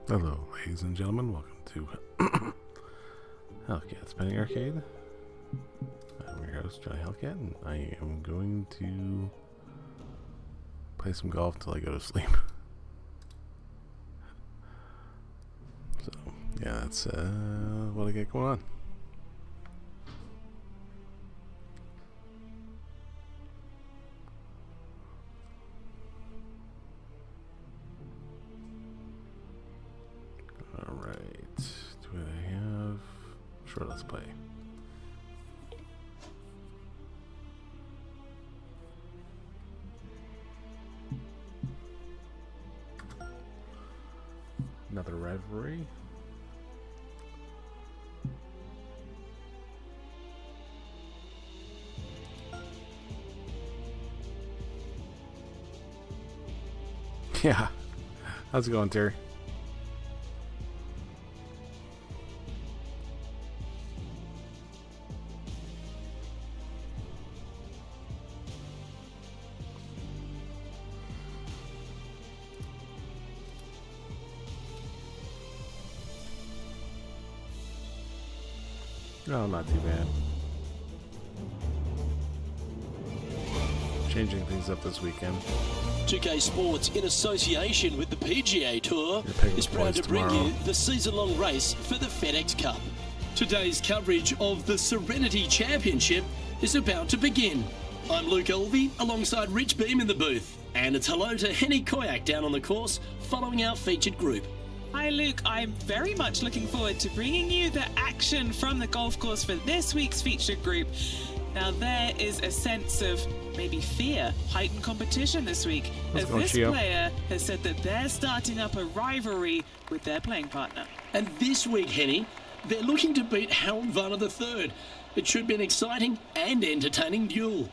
Hello, ladies and gentlemen. Welcome to Hellcat Spinning Arcade. I'm your host, Johnny Hellcat, and I am going to play some golf till I go to sleep. So, yeah, that's what I got going on. Alright, do I have... Sure, let's play. Another rivalry. Yeah. How's it going, Terry? No, not too bad. Changing things up this weekend. 2K Sports, in association with the PGA Tour, is proud to bring you the season-long race for the FedEx Cup. Today's coverage of the Serenity Championship is about to begin. I'm Luke Elvey, alongside Rich Beam in the booth. And it's hello to Henny Koyak down on the course, following our featured group. Hi Luke, I'm very much looking forward to bringing you the action from the golf course for this week's featured group. Now there is a sense of maybe fear, heightened competition this week, as this player has said that they're starting up a rivalry with their playing partner. And this week, Henny, they're looking to beat Harold Varner III. It should be an exciting and entertaining duel.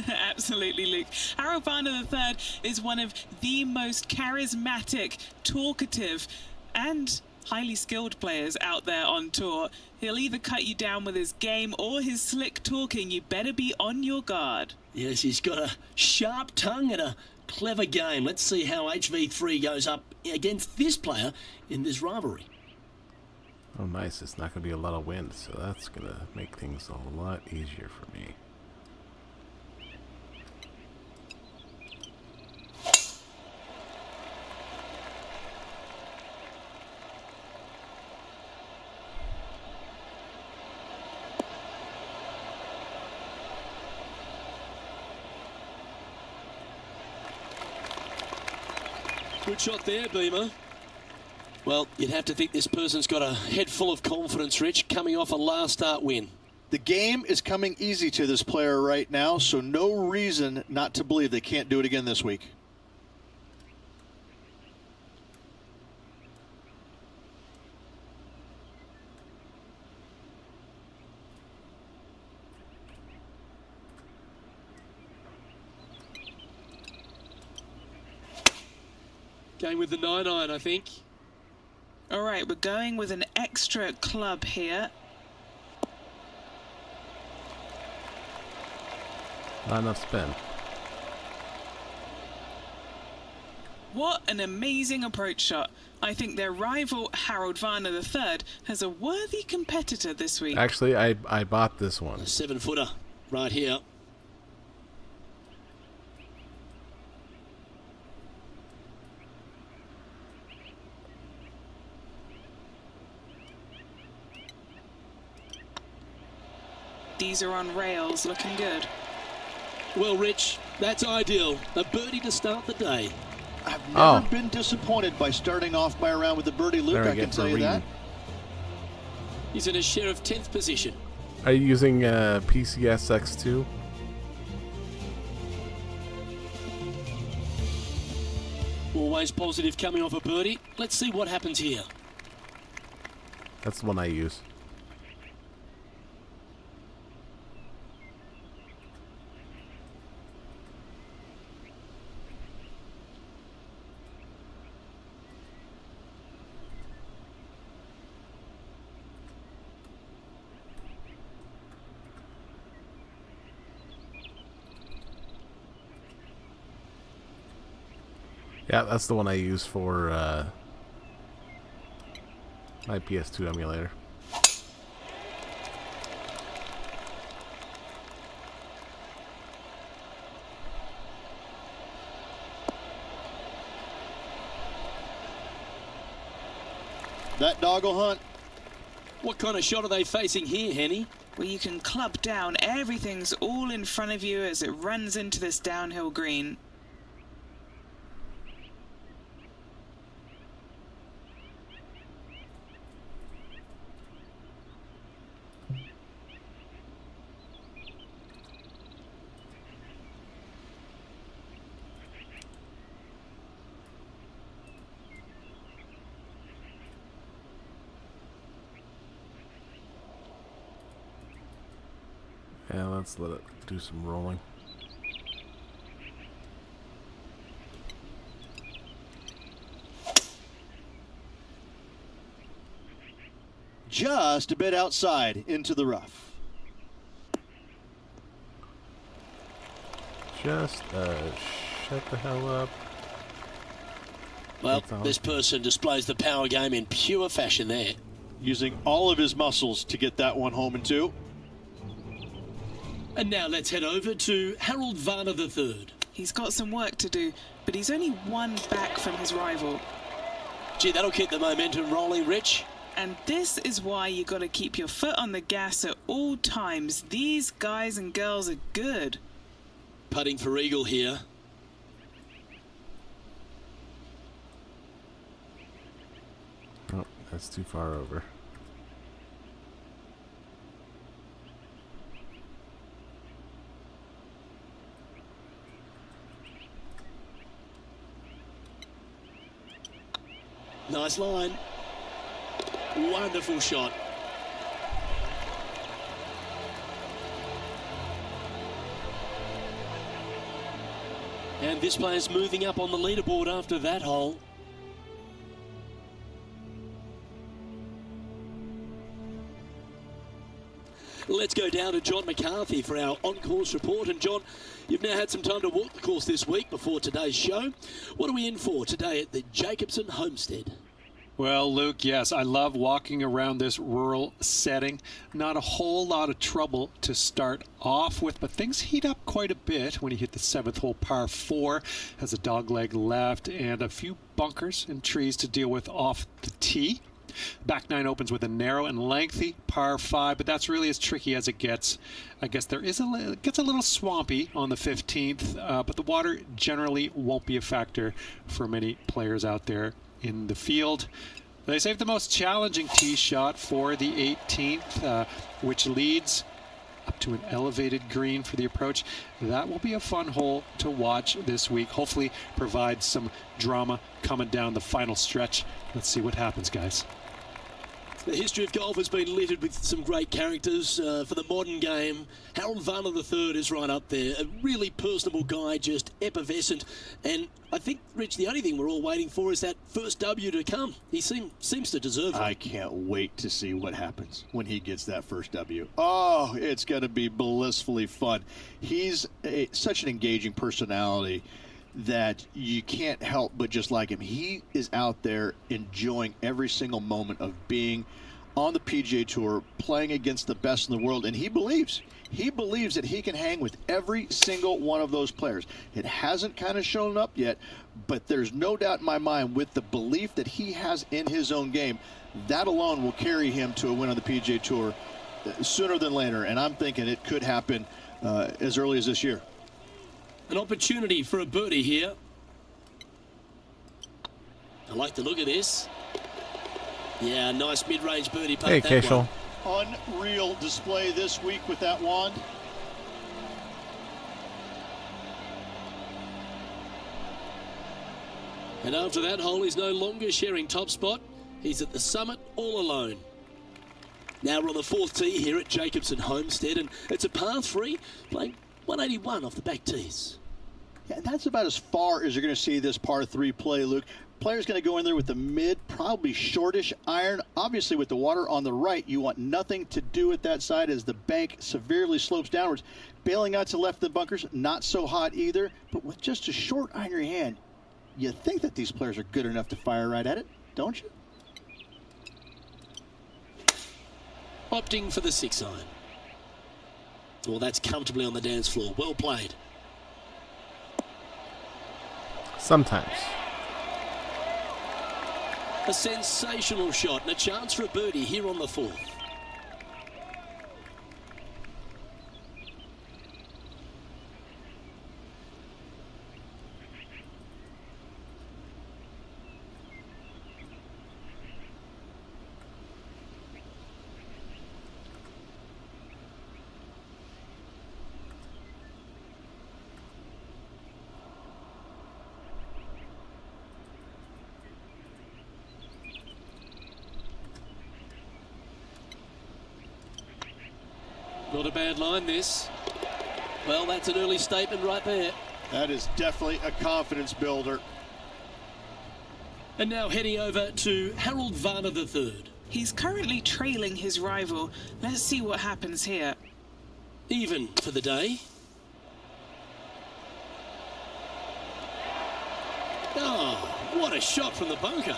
Absolutely, Luke. Harold Varner III is one of the most charismatic, talkative, and highly skilled players out there on tour. He'll either cut you down with his game or his slick talking. You better be on your guard. Yes, he's got a sharp tongue and a clever game. Let's see how HV3 goes up against this player in this rivalry. Oh, nice. It's not going to be a lot of wind, so that's going to make things a lot easier for me. Good shot there, Beamer. Well, you'd have to think this person's got a head full of confidence, Rich, coming off a last start win. The game is coming easy to this player right now, so no reason not to believe they can't do it again this week. Going with the 9-iron, I think. All right, we're going with an extra club here. Not enough spin. What an amazing approach shot. I think their rival, Harold Varner III, has a worthy competitor this week. Actually, I bought this one. A 7-footer right here. These are on rails, looking good. Well, Rich, that's ideal. A birdie to start the day. I've never been disappointed by starting off by a round with a birdie, Luke, I can tell you that. He's in a share of 10th position. Are you using PCSX2? Always positive coming off a birdie. Let's see what happens here. That's the one I use. Yeah, that's the one I use for My PS2 emulator. That doggle hunt. What kind of shot are they facing here, Henny? Well, you can club down. Everything's all in front of you as it runs into this downhill green. Yeah, let's let it do some rolling. Just a bit outside into the rough. Just shut the hell up. Well, this person displays the power game in pure fashion there. Using all of his muscles to get that one home in two. And now let's head over to Harold Varner III. He's got some work to do, but he's only one back from his rival. Gee, that'll keep the momentum rolling, Rich. And this is why you got to keep your foot on the gas at all times. These guys and girls are good. Putting for eagle here. Oh, that's too far over. Nice line. Wonderful shot. And this player's moving up on the leaderboard after that hole. Let's go down to John McCarthy for our on-course report. And John, you've now had some time to walk the course this week before today's show. What are we in for today at the Jacobson Homestead? Well, Luke, yes, I love walking around this rural setting. Not a whole lot of trouble to start off with, but things heat up quite a bit when you hit the 7th hole, par 4. Has a dogleg left and a few bunkers and trees to deal with off the tee. Back 9 opens with a narrow and lengthy par 5, but that's really as tricky as it gets. I guess it gets a little swampy on the 15th, but the water generally won't be a factor for many players out there in the field. They saved the most challenging tee shot for the 18th, which leads up to an elevated green for the approach. That will be a fun hole to watch this week. Hopefully provide some drama coming down the final stretch. Let's see what happens, guys. The history of golf has been littered with some great characters. For the modern game, Harold Varner III is right up there. A really personable guy, just effervescent. And I think, Rich, the only thing we're all waiting for is that first W to come. He seems to deserve it. I can't wait to see what happens when he gets that first W. Oh, it's going to be blissfully fun. He's such an engaging personality that you can't help but just like him. He is out there enjoying every single moment of being on the PGA Tour, playing against the best in the world, and he believes that he can hang with every single one of those players. It hasn't kind of shown up yet, but there's no doubt in my mind with the belief that he has in his own game, that alone will carry him to a win on the PGA Tour sooner than later, and I'm thinking it could happen as early as this year. An opportunity for a birdie here. I like the look of this. Yeah, nice mid-range birdie putt. Hey, Cashel. Unreal display this week with that wand. And after that hole, he's no longer sharing top spot. He's at the summit all alone. Now we're on the 4th tee here at Jacobson Homestead, and it's a par 3, playing 181 off the back tees. Yeah, that's about as far as you're going to see this par 3 play, Luke. Player's going to go in there with the mid, probably shortish iron. Obviously, with the water on the right, you want nothing to do with that side as the bank severely slopes downwards. Bailing out to left of the bunkers, not so hot either. But with just a short iron in your hand, you think that these players are good enough to fire right at it, don't you? opting for the 6-iron. Well, that's comfortably on the dance floor. Well played. Sometimes. A sensational shot and a chance for a birdie here on the 4th. Not a bad line, this. Well, that's an early statement right there. That is definitely a confidence builder. And now heading over to Harold Varner III. He's currently trailing his rival. Let's see what happens here. Even for the day. Oh, what a shot from the bunker.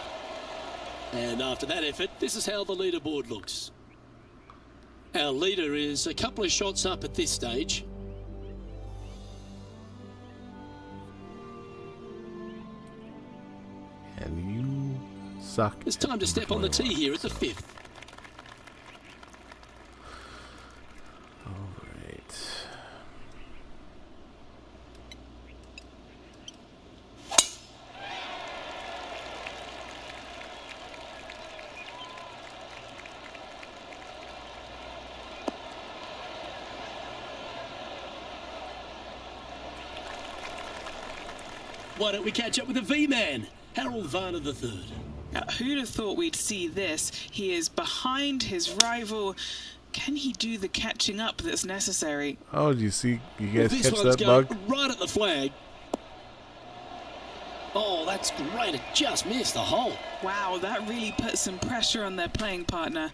And after that effort, this is how the leaderboard looks. Our leader is a couple of shots up at this stage. And you suck. It's time to step on the tee here at the 5th. All right. Why don't we catch up with the V-Man, Harold Varner III. Now, who'd have thought we'd see this? He is behind his rival. Can he do the catching up that's necessary? Oh, do you see? You guys This catch one's that going bug? right at the flag. Oh, that's great. It just missed the hole. Wow, that really put some pressure on their playing partner.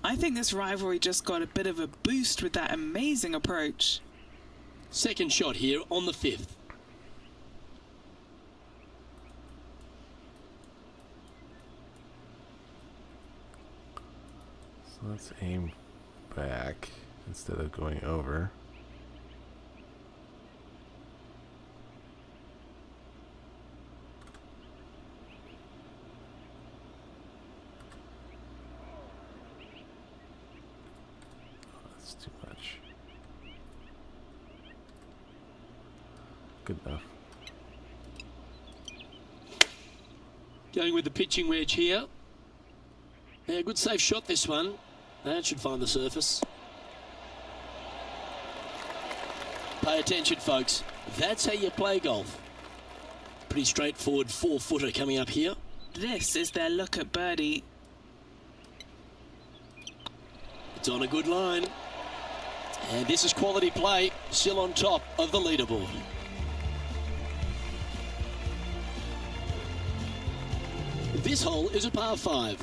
I think this rivalry just got a bit of a boost with that amazing approach. Second shot here on the 5th. So let's aim back instead of going over. Oh, that's too much. Good enough. Going with the pitching wedge here. Yeah, good safe shot this one. That should find the surface. Pay attention, folks. That's how you play golf. Pretty straightforward 4-footer coming up here. This is their look at birdie. It's on a good line. And this is quality play, still on top of the leaderboard. This hole is a par 5.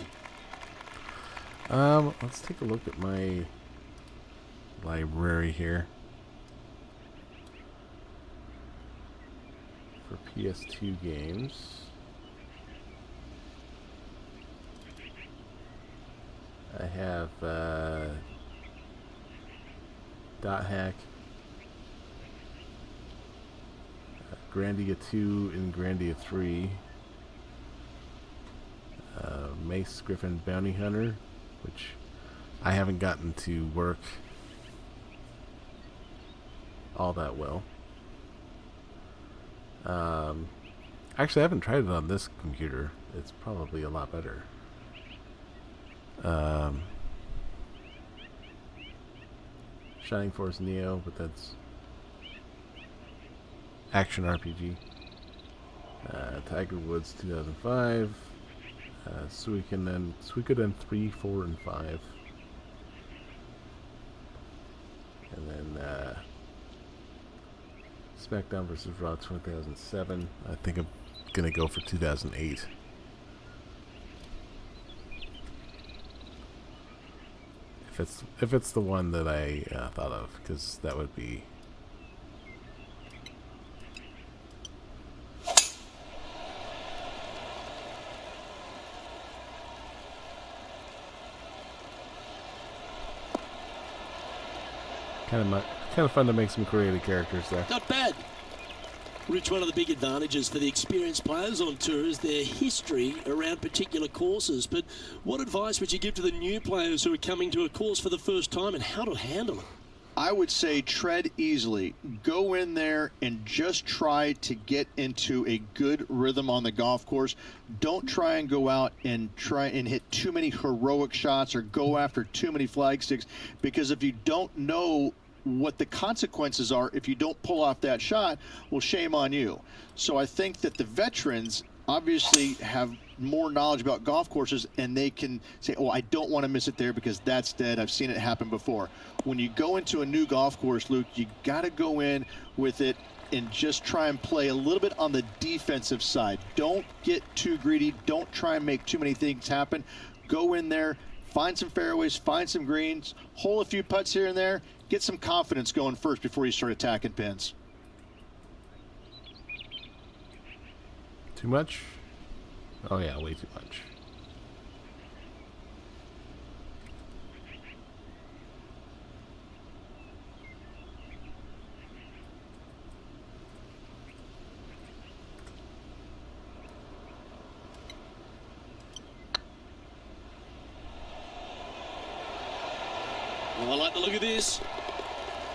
Let's take a look at my library here. For PS2 games. I have Dot Hack, Grandia 2 and Grandia 3, Mace Griffin Bounty Hunter, which I haven't gotten to work all that well. Actually, I haven't tried it on this computer. It's probably a lot better. Shining Force Neo, but that's action RPG. Tiger Woods 2005. Suikoden 3, 4, and 5. And then SmackDown vs. Raw 2007. I think I'm gonna go for 2008. If it's the one that I thought of, because that would be. Kind of fun to make some creative characters there. Not bad. Rich, one of the big advantages for the experienced players on tour is their history around particular courses. But what advice would you give to the new players who are coming to a course for the first time and how to handle it? I would say tread easily. Go in there and just try to get into a good rhythm on the golf course. Don't try and go out and try and hit too many heroic shots or go after too many flag sticks, because if you don't know what the consequences are if you don't pull off that shot, well, shame on you. So I think that the veterans obviously have more knowledge about golf courses, and they can say, oh, I don't want to miss it there because that's dead. I've seen it happen before. When you go into a new golf course, Luke, you got to go in with it and just try and play a little bit on the defensive side. Don't get too greedy. Don't try and make too many things happen. Go in there, find some fairways, find some greens, hole a few putts here and there, get some confidence going first before you start attacking pins. Too much? Oh yeah, way too much. Well, I like the look of this.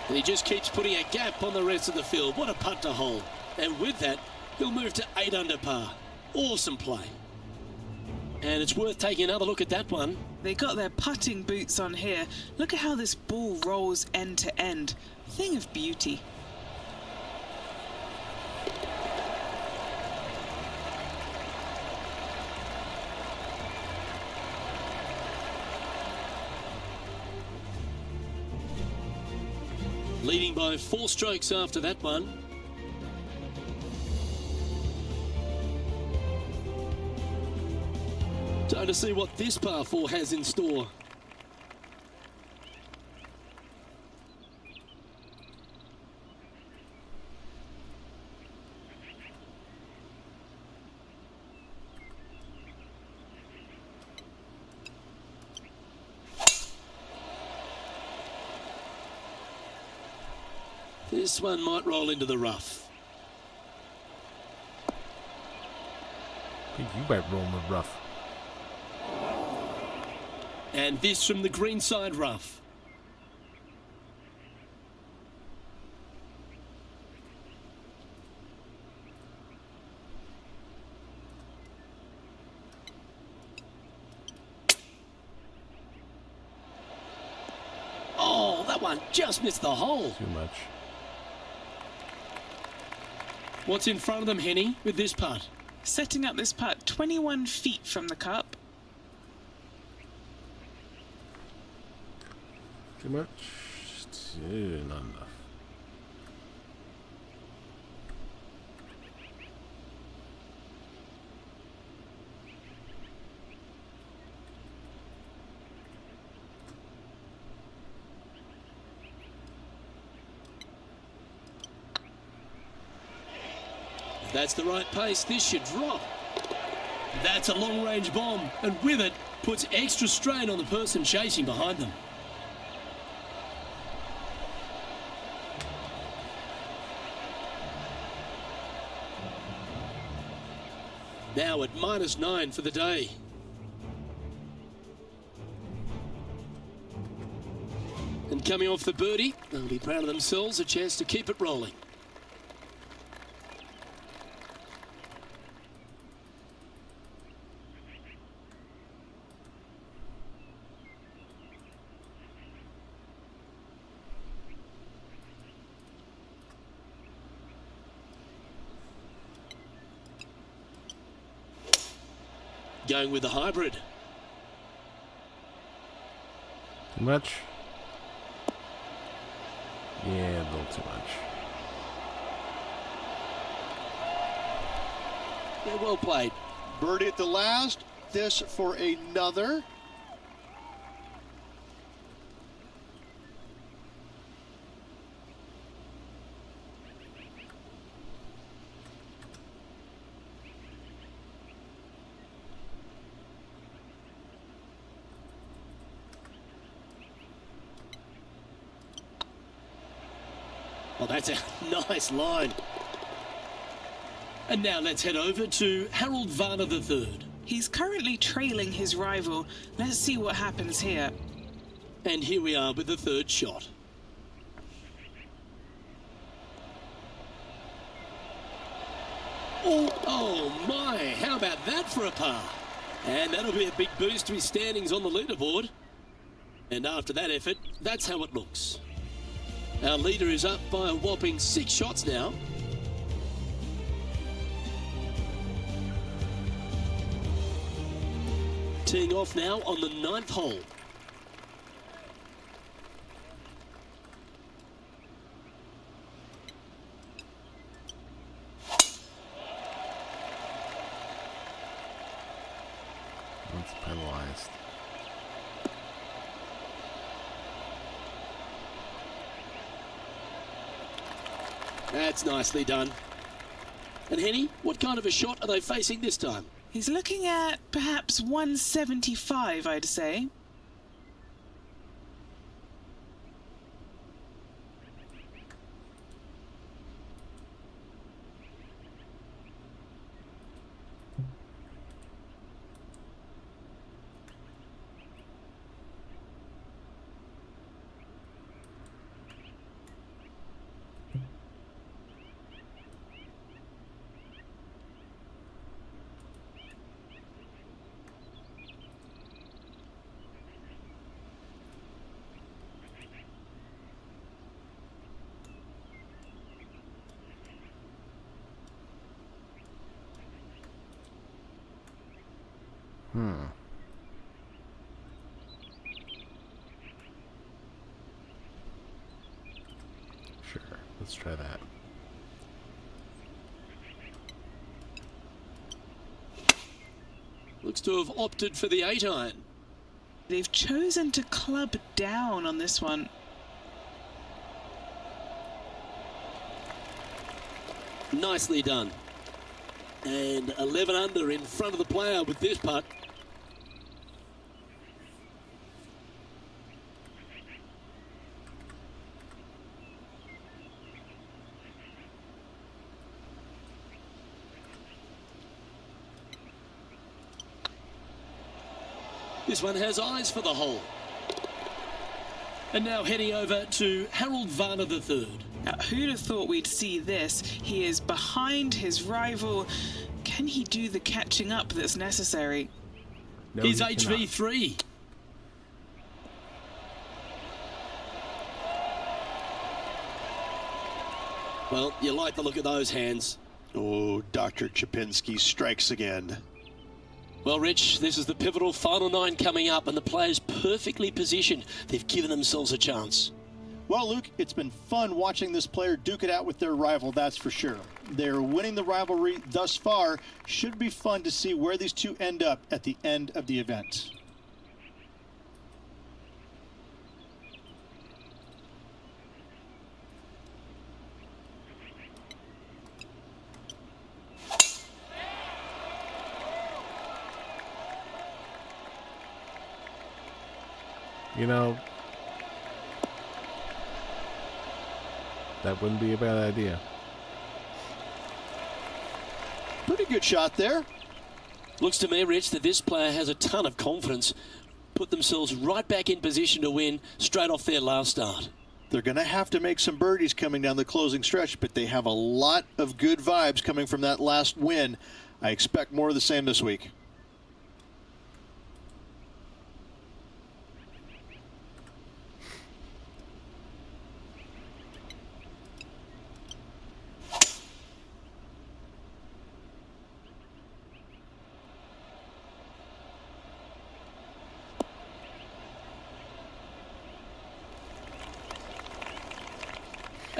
And he just keeps putting a gap on the rest of the field. What a putt to hole. And with that, he'll move to 8 under par. Awesome play. And it's worth taking another look at that one. They got their putting boots on here. Look at how this ball rolls end to end. Thing of beauty. Leading by 4 strokes after that one. Time to see what this par 4 has in store. This one might roll into the rough. I think you might roll in the rough. And this from the greenside rough. Oh, that one just missed the hole. Too much. What's in front of them, Henny, with this putt? Setting up this putt 21 feet from the cup. Too much? Not enough. If that's the right pace, this should drop. That's a long-range bomb, and with it, puts extra strain on the person chasing behind them. Now at -9 for the day. And coming off the birdie, they'll be proud of themselves, a chance to keep it rolling. Going with the hybrid. Too much? Yeah, a little too much. Yeah, well played. Birdie at the last. This for another. Well, that's a nice line. And now let's head over to Harold Varner III. He's currently trailing his rival. Let's see what happens here. And here we are with the third shot. Oh my, how about that for a par? And that'll be a big boost to his standings on the leaderboard. And after that effort, that's how it looks. Our leader is up by a whopping 6 shots now. Teeing off now on the 9th hole. That's penalized. That's nicely done. And Henny, what kind of a shot are they facing this time? He's looking at perhaps 175, I'd say. Sure, let's try that. Looks to have opted for the 8-iron. They've chosen to club down on this one. Nicely done. And 11 under in front of the player with this putt. This one has eyes for the hole. And now heading over to Harold Varner III. Now, who'd have thought we'd see this? He is behind his rival. Can he do the catching up that's necessary? No, He's he cannot. HV3. Well, you like the look of those hands. Oh, Dr. Chapinski strikes again. Well, Rich, this is the pivotal final 9 coming up, and the players perfectly positioned. They've given themselves a chance. Well, Luke, it's been fun watching this player duke it out with their rival, that's for sure. They're winning the rivalry thus far. Should be fun to see where these two end up at the end of the event. You know, that wouldn't be a bad idea. Pretty good shot there. Looks to me, Rich, that this player has a ton of confidence. Put themselves right back in position to win straight off their last start. They're going to have to make some birdies coming down the closing stretch, but they have a lot of good vibes coming from that last win. I expect more of the same this week.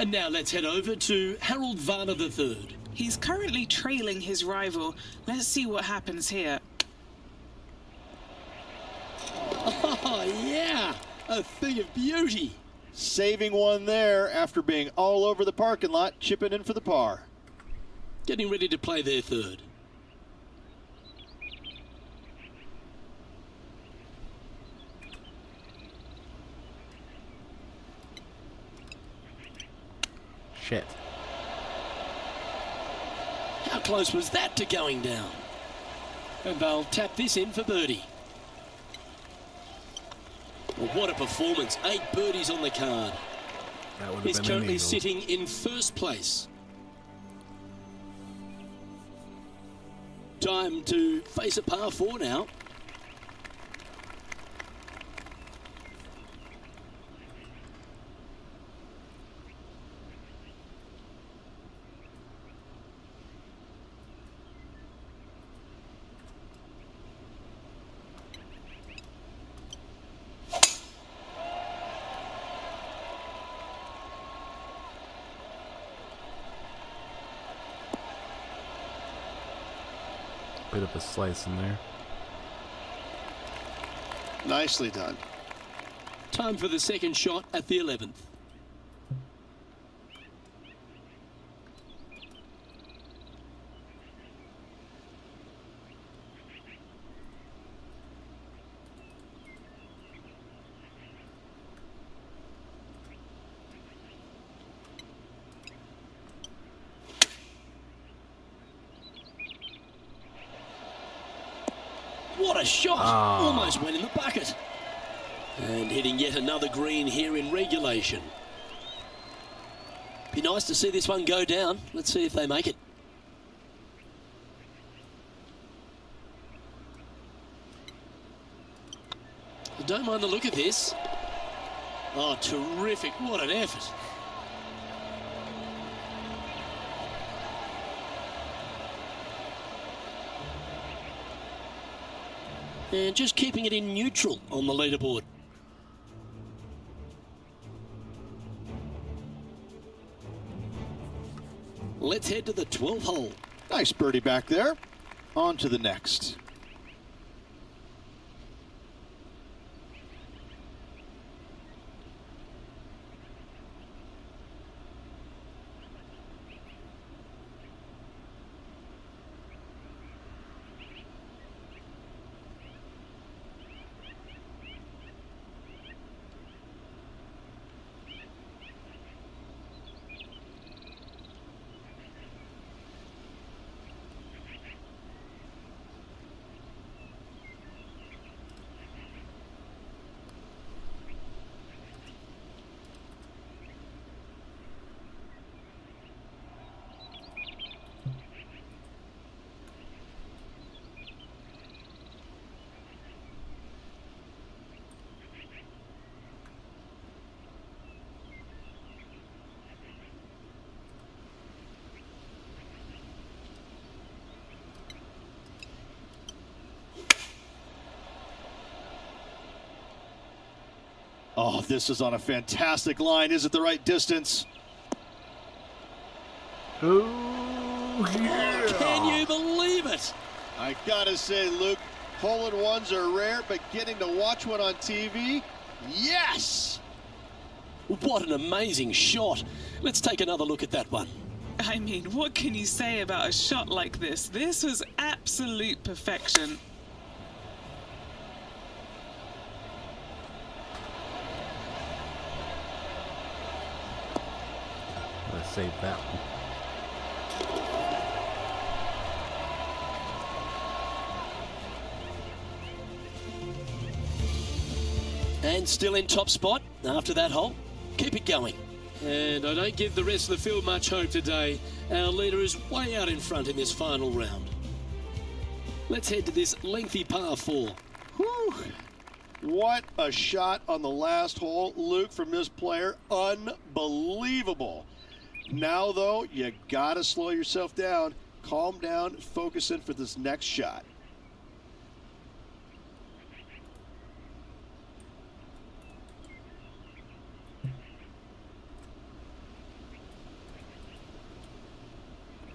And now let's head over to Harold Varner III. He's currently trailing his rival. Let's see what happens here. Oh, yeah, a thing of beauty. Saving one there after being all over the parking lot, chipping in for the par. Getting ready to play their third. Shit. How close was that to going down? And they'll tap this in for birdie. Well, what a performance. 8 birdies on the card. That would have He's been currently an eagle. sitting in first place. Time to face a par 4 now. Bit of a slice in there. Nicely done. Time for the second shot at the 11th. What a shot! Almost went in the bucket. And hitting yet another green here in regulation. Be nice to see this one go down. Let's see if they make it. I don't mind the look of this. Oh, terrific. What an effort. And just keeping it in neutral on the leaderboard. Let's head to the 12th hole. Nice birdie back there. On to the next. Oh, this is on a fantastic line. Is it the right distance? Ooh, yeah. Can you believe it? I gotta say, Luke, hole-in-ones are rare, but getting to watch one on TV, yes! What an amazing shot. Let's take another look at that one. I mean, what can you say about a shot like this? This was absolute perfection. Let's save that one. And still in top spot after that hole. Keep it going. And I don't give the rest of the field much hope today. Our leader is way out in front in this final round. Let's head to this lengthy par 4. Whew. What a shot on the last hole, Luke, from this player. Unbelievable. Now, though, you gotta slow yourself down, calm down, focus in for this next shot.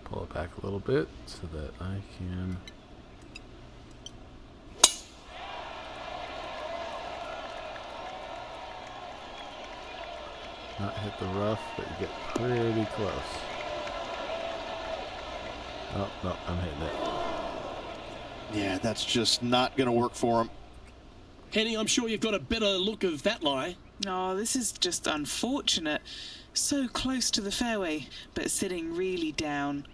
Pull it back a little bit so that I can... not hit the rough, but you get pretty close. Oh, no, I'm hitting it. Yeah, that's just not going to work for him. Henny, I'm sure you've got a better look of that lie. No, this is just unfortunate. So close to the fairway, but sitting really down.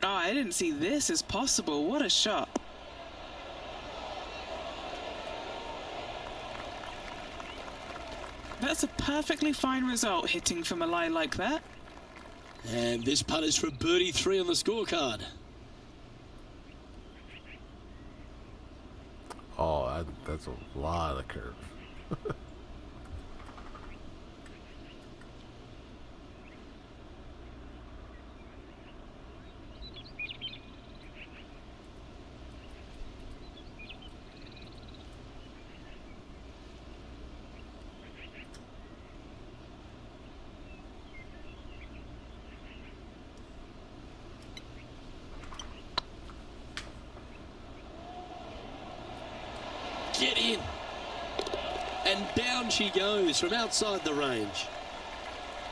Oh, I didn't see this as possible. What a shot. That's a perfectly fine result, hitting from a lie like that. And this putt is for birdie 3 on the scorecard. Oh, that's a lot of curve. Get in. And down she goes from outside the range.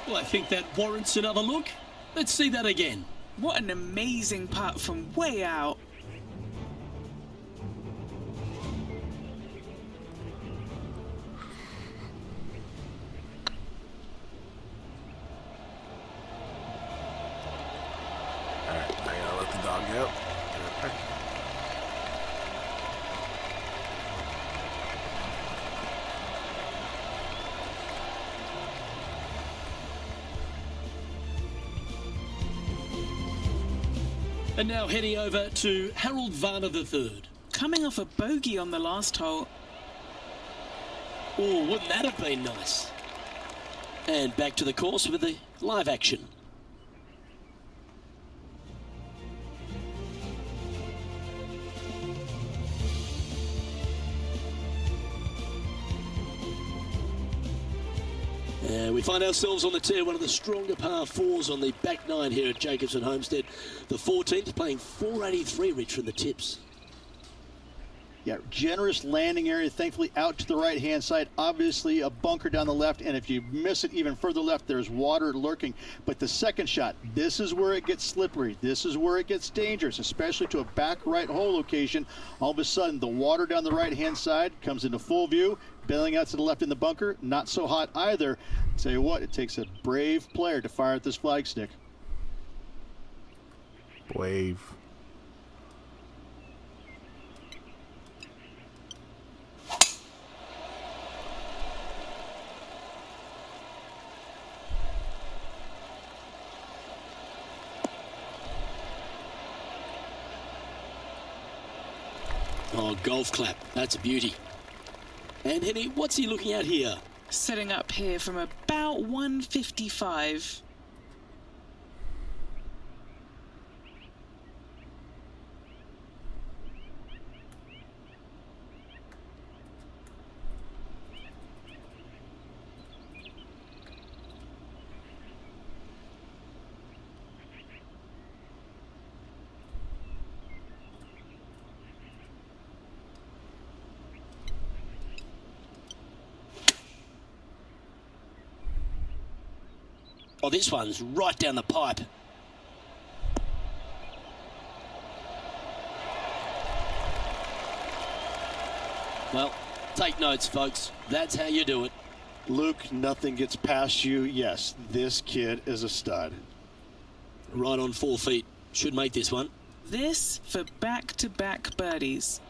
Well, I think that warrants another look. Let's see that again. What an amazing putt from way out. Alright, I gotta let the dog out. And now heading over to Harold Varner III. Coming off a bogey on the last hole. Oh, wouldn't that have been nice? And back to the course with the live action. And we find ourselves on the tee, one of the stronger par 4s on the back 9 here at Jacobson Homestead. The 14th playing 483, Rich, from the tips. Yeah, generous landing area, thankfully out to the right-hand side. Obviously a bunker down the left, and if you miss it even further left, there's water lurking. But the second shot, this is where it gets slippery. This is where it gets dangerous, especially to a back right hole location. All of a sudden, the water down the right-hand side comes into full view. Bailing out to the left in the bunker, not so hot either. Tell you what, it takes a brave player to fire at this flagstick. Wave. Oh, golf clap. That's a beauty. And Henny, what's he looking at here? Setting up here from about 155. Oh, this one's right down the pipe. Well, take notes, folks. That's how you do it. Luke, nothing gets past you. Yes, this kid is a stud. Right on 4 feet. Should make this one. This for back-to-back birdies.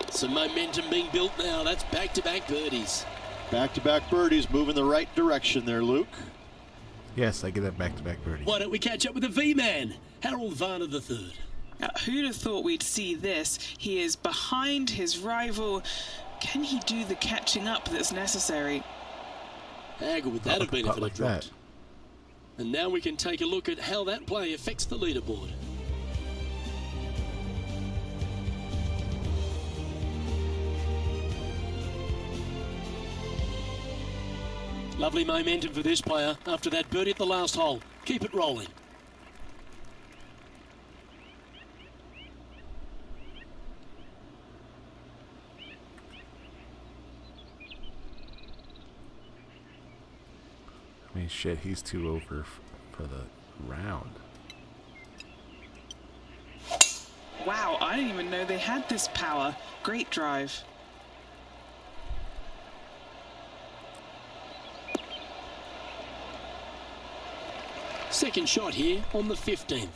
Some momentum being built now. That's back-to-back birdies. Back-to-back birdies, moving the right direction there, Luke. Yes, I get that back-to-back birdie. Why don't we catch up with the V-Man, Harold Varner III? Who'd have thought we'd see this? He is behind his rival. Can he do the catching up that's necessary? How good would that have been if it like had dropped? that. And now we can take a look at how that play affects the leaderboard. Lovely momentum for this player after that birdie at the last hole. Keep it rolling. I mean, shit, he's too over for the round. Wow, I didn't even know they had this power. Great drive. Second shot here on the 15th.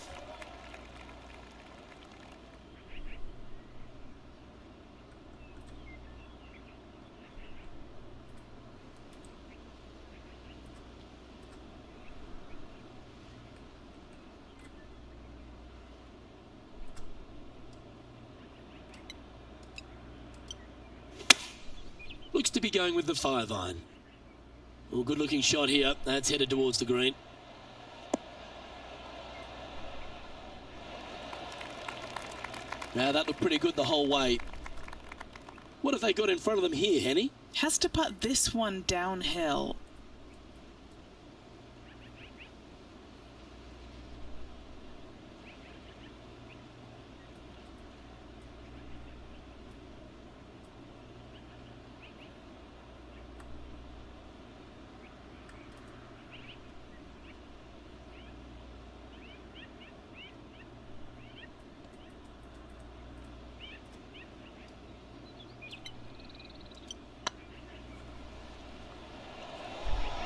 Looks to be going with the 5-iron. Well, good looking shot here. That's headed towards the green. Now that looked pretty good the whole way. What have they got in front of them here, Henny? Has to putt this one downhill.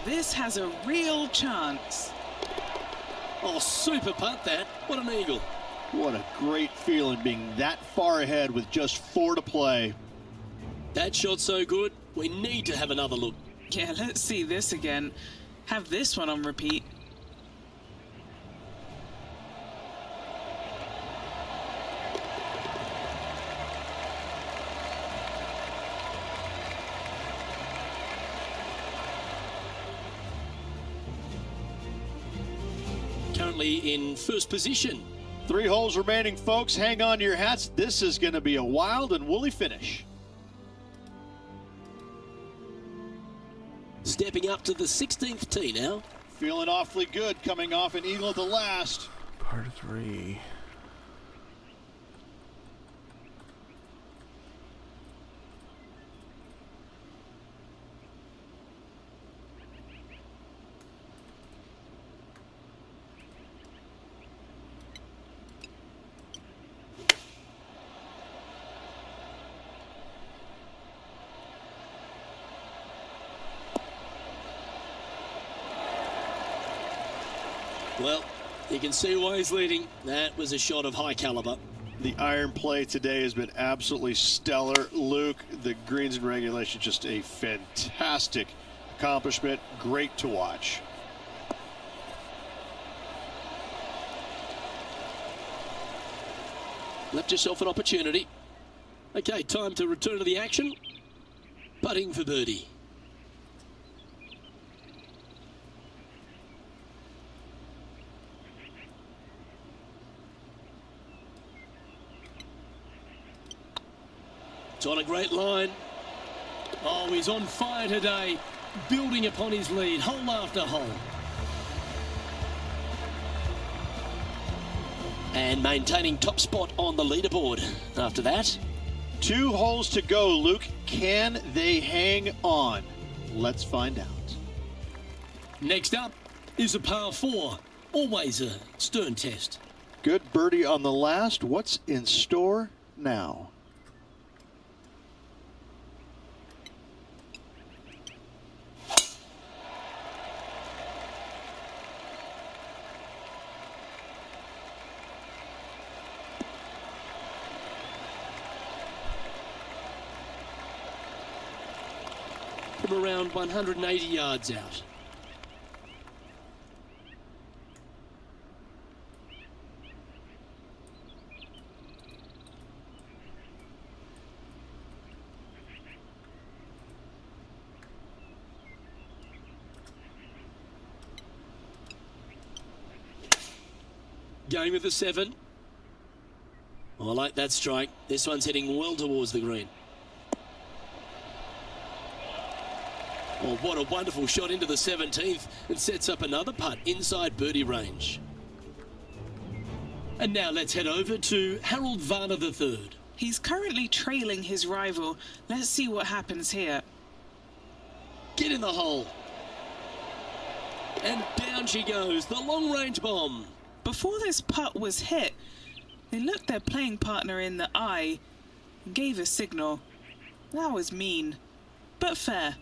This has a real chance. Oh, super putt that. What an eagle. What a great feeling being that far ahead with just 4 to play. That shot's so good, we need to have another look. Yeah, let's see this again. Have this one on repeat. Currently in first position. 3 holes remaining, folks. Hang on to your hats. This is going to be a wild and woolly finish. Stepping up to the 16th tee now. Feeling awfully good coming off an eagle at the last. Par 3. Well, you can see why he's leading. That was a shot of high caliber. The iron play today has been absolutely stellar. Luke, the greens and regulation, just a fantastic accomplishment. Great to watch. Left yourself an opportunity. Okay, time to return to the action. Putting for birdie. It's on a great line. Oh, he's on fire today, building upon his lead, hole after hole. And maintaining top spot on the leaderboard after that. 2 holes to go, Luke. Can they hang on? Let's find out. Next up is a par 4. Always a stern test. Good birdie on the last. What's in store now? From around 180 yards out. Going with the 7. Oh, I like that strike. This one's heading well towards the green. Oh, what a wonderful shot into the 17th and sets up another putt inside birdie range. And now let's head over to Harold Varner III. He's currently trailing his rival. Let's see what happens here. Get in the hole. And down she goes, the long-range bomb. Before this putt was hit, They looked their playing partner in the eye and gave a signal. That was mean, but fair.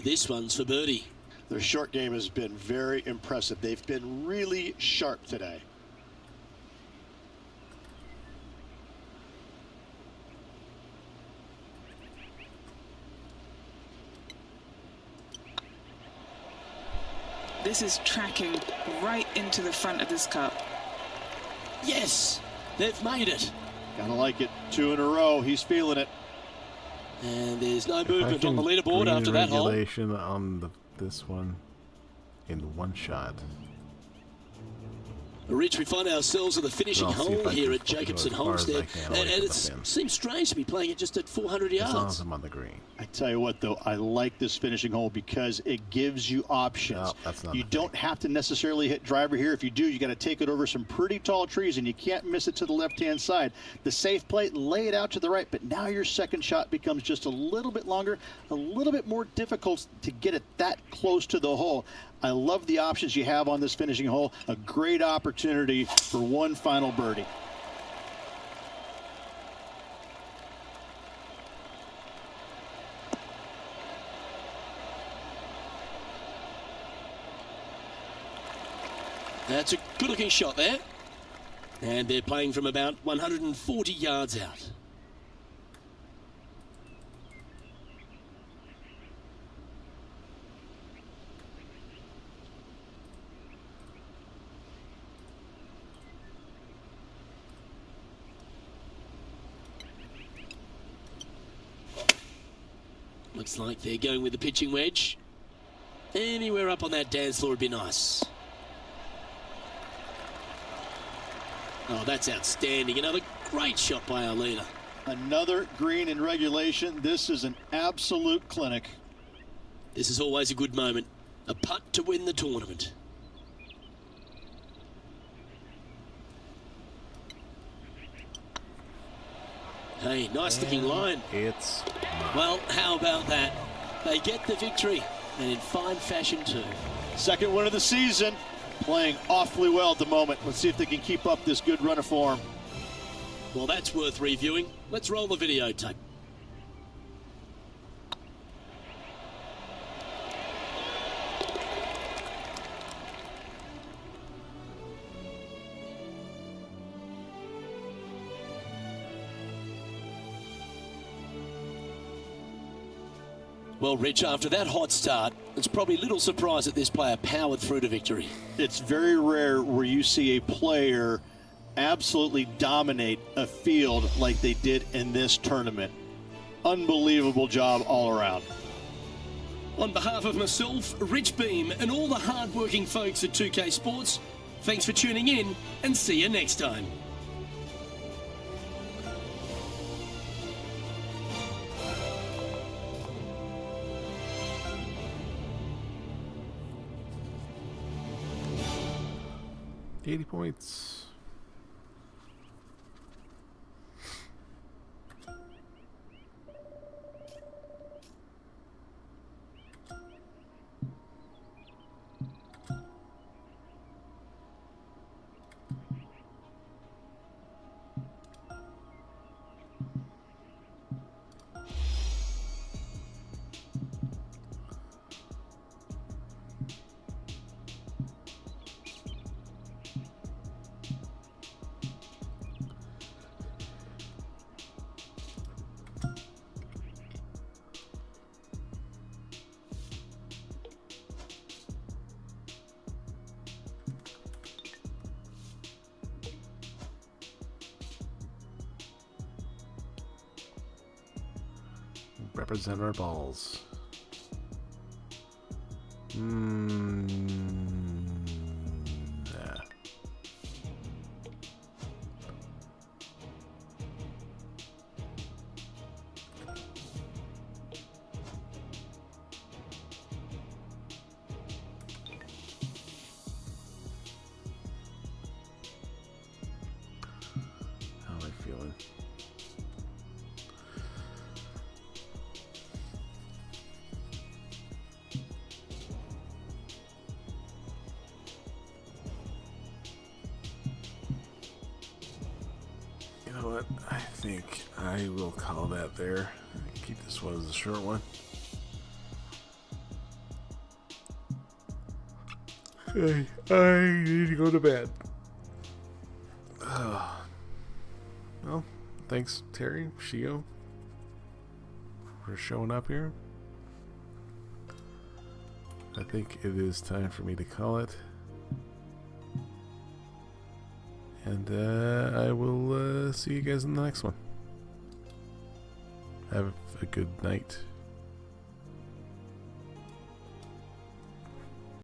This one's for birdie. Their short game has been very impressive. They've been really sharp today. This is tracking right into the front of this cup. Yes, they've made it. Gotta like it. 2 in a row. He's feeling it. And there's no movement on the leaderboard after that hole. Regulation on this one in one shot. Rich, we find ourselves at the finishing I'll see if hole I here can at Jacobson go as far as I Homestead, can. and I'll it get them seems strange to be playing it just at 400 yards. As long as I'm on the green. I tell you what, though, I like this finishing hole because it gives you options. No, that's not you the don't thing. have to necessarily hit driver here. If you do, you got to take it over some pretty tall trees, and you can't miss it to the left-hand side. The safe play, lay it out to the right, but now your second shot becomes just a little bit longer, a little bit more difficult to get it that close to the hole. I love the options you have on this finishing hole. A great opportunity for one final birdie. That's a good-looking shot there. And they're playing from about 140 yards out. Looks like they're going with the pitching wedge. Anywhere up on that dance floor would be nice. Oh, that's outstanding. Another great shot by our leader. Another green in regulation. This is an absolute clinic. This is always a good moment. A putt to win the tournament. Hey, nice looking line. It's Well, how about that? They get the victory, and in fine fashion too. Second win of the season. Playing awfully well at the moment. Let's see if they can keep up this good run of form. Well, that's worth reviewing. Let's roll the videotape. Well, Rich, after that hot start, it's probably little surprise that this player powered through to victory. It's very rare where you see a player absolutely dominate a field like they did in this tournament. Unbelievable job all around. On behalf of myself, Rich Beam, and all the hard-working folks at 2K Sports, thanks for tuning in, and see you next time. $80 points. Represent our balls. Nah. How am I feeling? You know what? I think I will call that there. Keep this one as a short one. Hey, I need to go to bed. Well, thanks, Terry, Shio, for showing up here. I think it is time for me to call it. And I will see you guys in the next one. Have a good night.